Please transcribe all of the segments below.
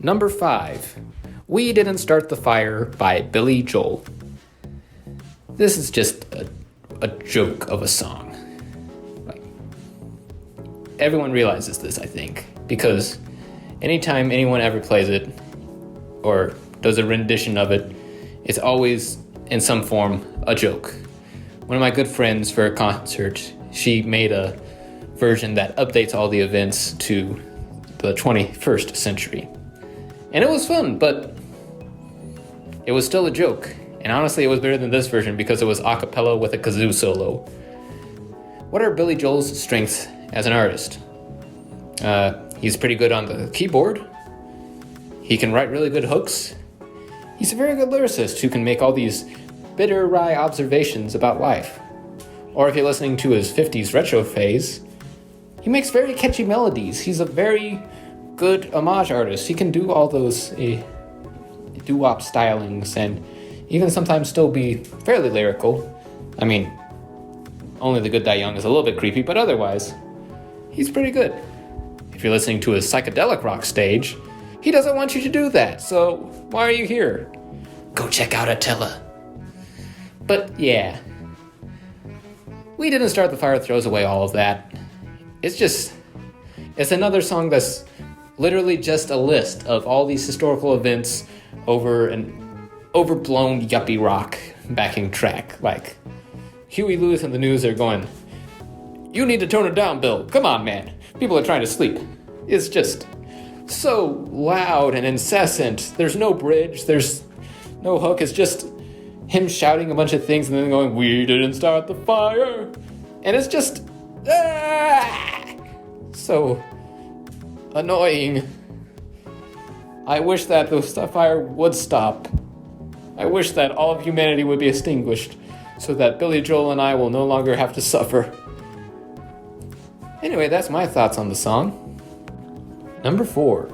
Number 5, We Didn't Start the Fire by Billy Joel. This is just a joke of a song. Like, everyone realizes this, I think, because anytime anyone ever plays it or does a rendition of it, it's always in some form a joke. One of my good friends for a concert, she made a version that updates all the events to the 21st century. And it was fun, but it was still a joke. And honestly, it was better than this version because it was a cappella with a kazoo solo. What are Billy Joel's strengths as an artist? He's pretty good on the keyboard. He can write really good hooks. He's a very good lyricist who can make all these bitter, wry observations about life. Or if you're listening to his 50s retro phase, he makes very catchy melodies. He's a very good homage artist. He can do all those doo-wop stylings and even sometimes still be fairly lyrical. I mean, Only the Good Die Young is a little bit creepy, but otherwise, he's pretty good. If you're listening to his psychedelic rock stage, he doesn't want you to do that, so why are you here? Go check out Attila. But yeah, We Didn't Start the Fire throws away all of that. It's another song that's literally just a list of all these historical events over an overblown yuppie rock backing track. Like, Huey Lewis and the News are going, "You need to tone it down, Bill. Come on, man. People are trying to sleep." It's just so loud and incessant. There's no bridge. There's no hook. It's just him shouting a bunch of things and then going, "We didn't start the fire." And it's just so annoying. I wish that the fire would stop. I wish that all of humanity would be extinguished so that Billy Joel and I will no longer have to suffer. Anyway, that's my thoughts on the song. Number 4,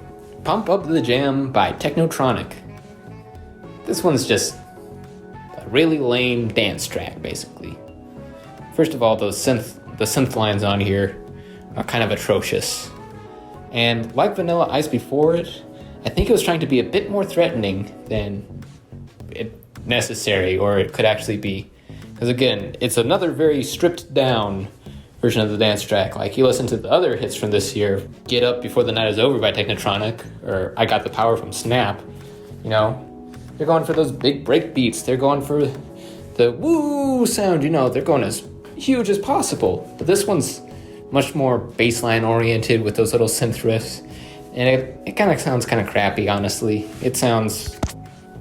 Pump Up the Jam by Technotronic. This one's just a really lame dance track, basically. First of all, the synth lines on here are kind of atrocious. And like Vanilla Ice before it, I think it was trying to be a bit more threatening than it necessary, or it could actually be. Because again, it's another very stripped down version of the dance track. Like, you listen to the other hits from this year, Get Up Before the Night Is Over by Technotronic, or I Got the Power from Snap, you know, they're going for those big break beats, they're going for the woo sound, you know, they're going as huge as possible. But this one's much more baseline oriented with those little synth riffs, and it kind of sounds kind of crappy, honestly. It sounds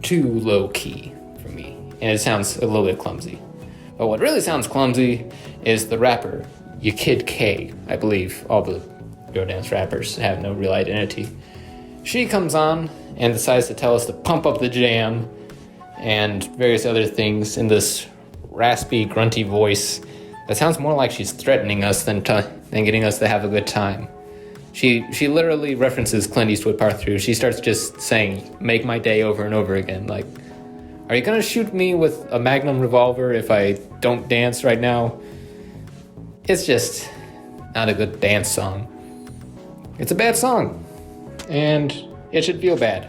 too low key for me, and it sounds a little bit clumsy. But what really sounds clumsy is the rapper, You Kid K. I believe all the Eurodance rappers have no real identity. She comes on and decides to tell us to pump up the jam and various other things in this raspy, grunty voice that sounds more like she's threatening us than getting us to have a good time. She literally references Clint Eastwood Part 3. She starts just saying, "Make my day," over and over again. Like, are you gonna shoot me with a Magnum revolver if I don't dance right now? It's just not a good dance song. It's a bad song, and it should feel bad.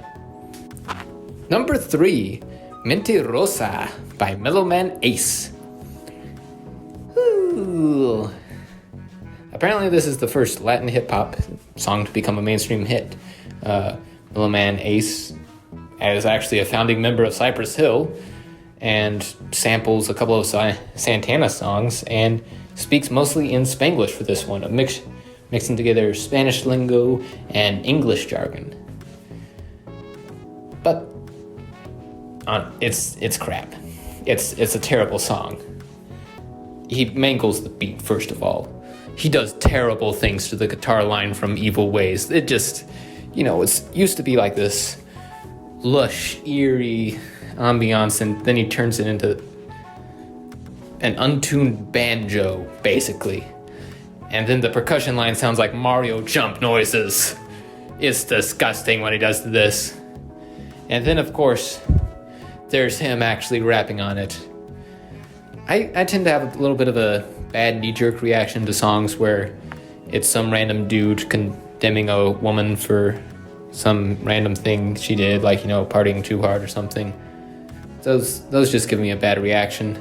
Number 3, Mentirosa by Mellow Man Ace. Ooh. Apparently this is the first Latin hip-hop song to become a mainstream hit. Mellow Man Ace is actually a founding member of Cypress Hill and samples a couple of Santana songs and speaks mostly in Spanglish for this one, mixing together Spanish lingo and English jargon. But it's crap. It's a terrible song. He mangles the beat, first of all. He does terrible things to the guitar line from Evil Ways. It just, it used to be like this lush, eerie ambiance, and then he turns it into an untuned banjo, basically. And then the percussion line sounds like Mario jump noises. It's disgusting when he does this. And then, of course, there's him actually rapping on it. I tend to have a little bit of a bad knee-jerk reaction to songs where it's some random dude condemning a woman for some random thing she did, like, partying too hard or something. Those just give me a bad reaction.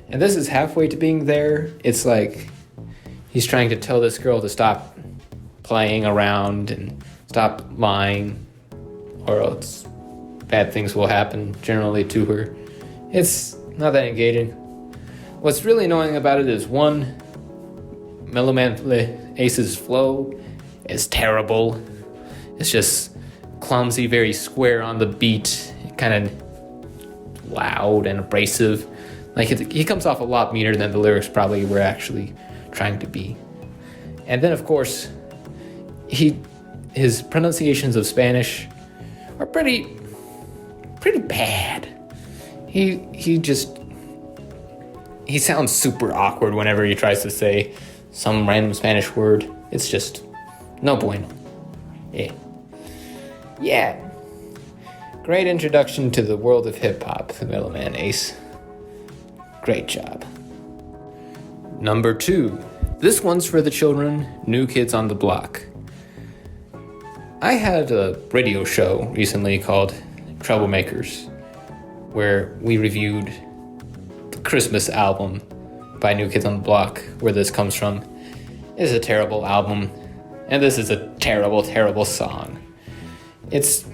And this is halfway to being there. It's like he's trying to tell this girl to stop playing around and stop lying, or else bad things will happen generally to her. It's not that engaging. What's really annoying about it is, one, Mellow Man Ace's flow is terrible. It's just clumsy, very square on the beat, kind of loud and abrasive. Like, he comes off a lot meaner than the lyrics probably were actually trying to be. And then, of course, his pronunciations of Spanish are pretty bad. He sounds super awkward whenever he tries to say some random Spanish word. It's just no bueno. Yeah. Great introduction to the world of hip-hop, the Mellow Man Ace. Great job. Number 2. This one's for the children, New Kids on the Block. I had a radio show recently called Troublemakers, where we reviewed the Christmas album by New Kids on the Block, where this comes from. It's a terrible album, and this is a terrible, terrible song. It's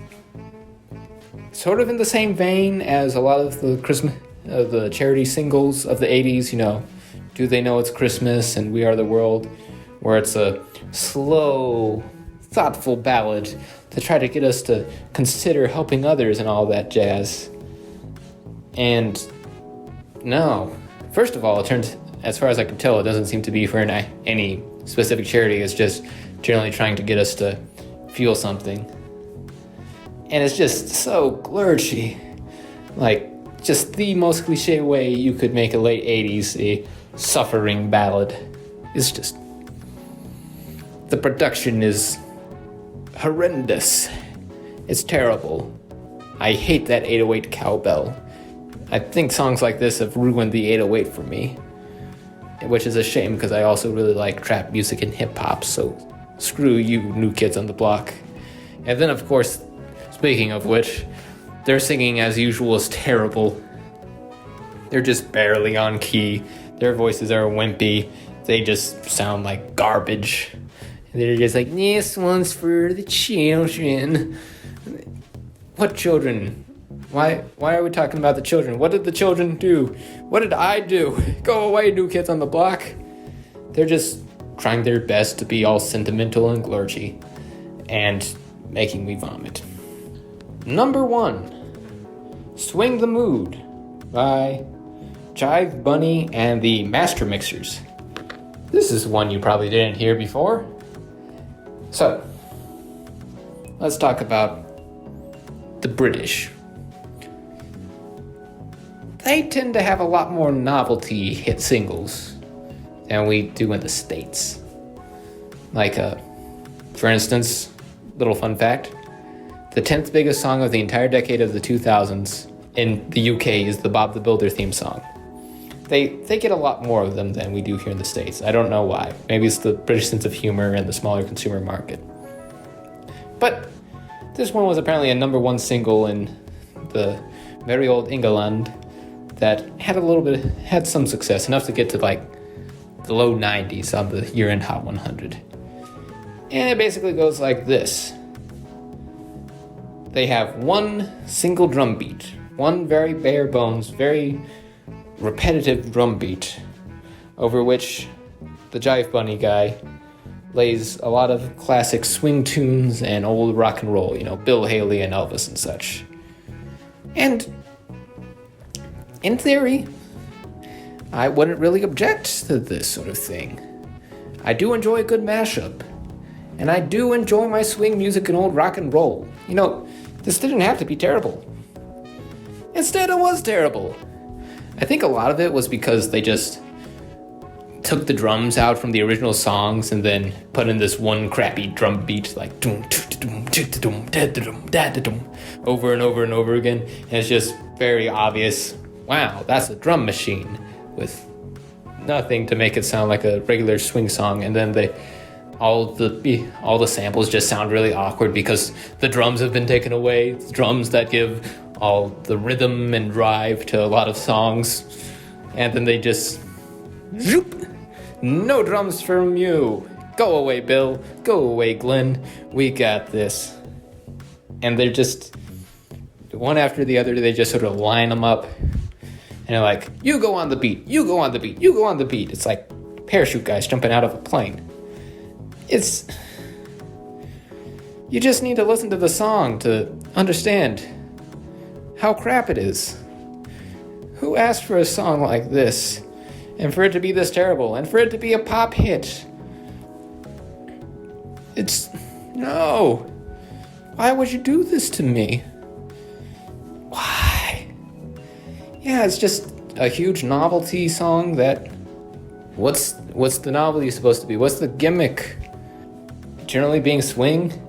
sort of in the same vein as a lot of the charity singles of the 80s, Do They Know It's Christmas and We Are the World, where it's a slow, thoughtful ballad to try to get us to consider helping others and all that jazz. And no, first of all, as far as I can tell, it doesn't seem to be for any specific charity. It's just generally trying to get us to feel something. And it's just so glurgy. Like, just the most cliche way you could make a late 80s a suffering ballad. It's just... the production is horrendous. It's terrible. I hate that 808 cowbell. I think songs like this have ruined the 808 for me, which is a shame because I also really like trap music and hip-hop, so screw you, New Kids on the Block. And then, of course, speaking of which, their singing as usual is terrible. They're just barely on key. Their voices are wimpy. They just sound like garbage. They're just like, this one's for the children. What children? Why are we talking about the children? What did the children do? What did I do? Go away, New Kids on the Block. They're just trying their best to be all sentimental and glurgy and making me vomit. Number 1, Swing the Mood by Jive Bunny and the Master Mixers. This is one you probably didn't hear before. So, let's talk about the British. They tend to have a lot more novelty hit singles than we do in the States. Like, for instance, little fun fact, the 10th biggest song of the entire decade of the 2000s in the UK is the Bob the Builder theme song. They get a lot more of them than we do here in the States. I don't know why. Maybe it's the British sense of humor and the smaller consumer market. But this one was apparently a number 1 single in the very old England that had some success, enough to get to like the low 90s on the year-end Hot 100. And it basically goes like this. They have one single drum beat, one very bare bones, very repetitive drum beat, over which the Jive Bunny guy lays a lot of classic swing tunes and old rock and roll, Bill Haley and Elvis and such. And in theory, I wouldn't really object to this sort of thing. I do enjoy a good mashup, and I do enjoy my swing music and old rock and roll. This didn't have to be terrible. Instead, it was terrible. I think a lot of it was because they just took the drums out from the original songs and then put in this one crappy drum beat, like over and over and over again. And it's just very obvious, wow, that's a drum machine with nothing to make it sound like a regular swing song. And then all the samples just sound really awkward because the drums have been taken away. The drums that give all the rhythm and drive to a lot of songs, and then they just zoop. No drums from you. Go away, Bill. Go away, Glenn. We got this. And they're just one after the other. They just sort of line them up, and they're like, "You go on the beat. You go on the beat. You go on the beat." It's like parachute guys jumping out of a plane. You just need to listen to the song to understand how crap it is. Who asked for a song like this, and for it to be this terrible, and for it to be a pop hit? No. Why would you do this to me? Why? Yeah, it's just a huge novelty song that... What's the novelty supposed to be? What's the gimmick? Generally being swing?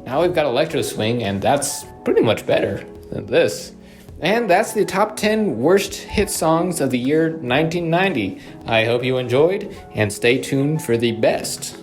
Now we've got electro swing, and that's pretty much better than this. And that's the top 10 worst hit songs of the year 1990. I hope you enjoyed, and stay tuned for the best.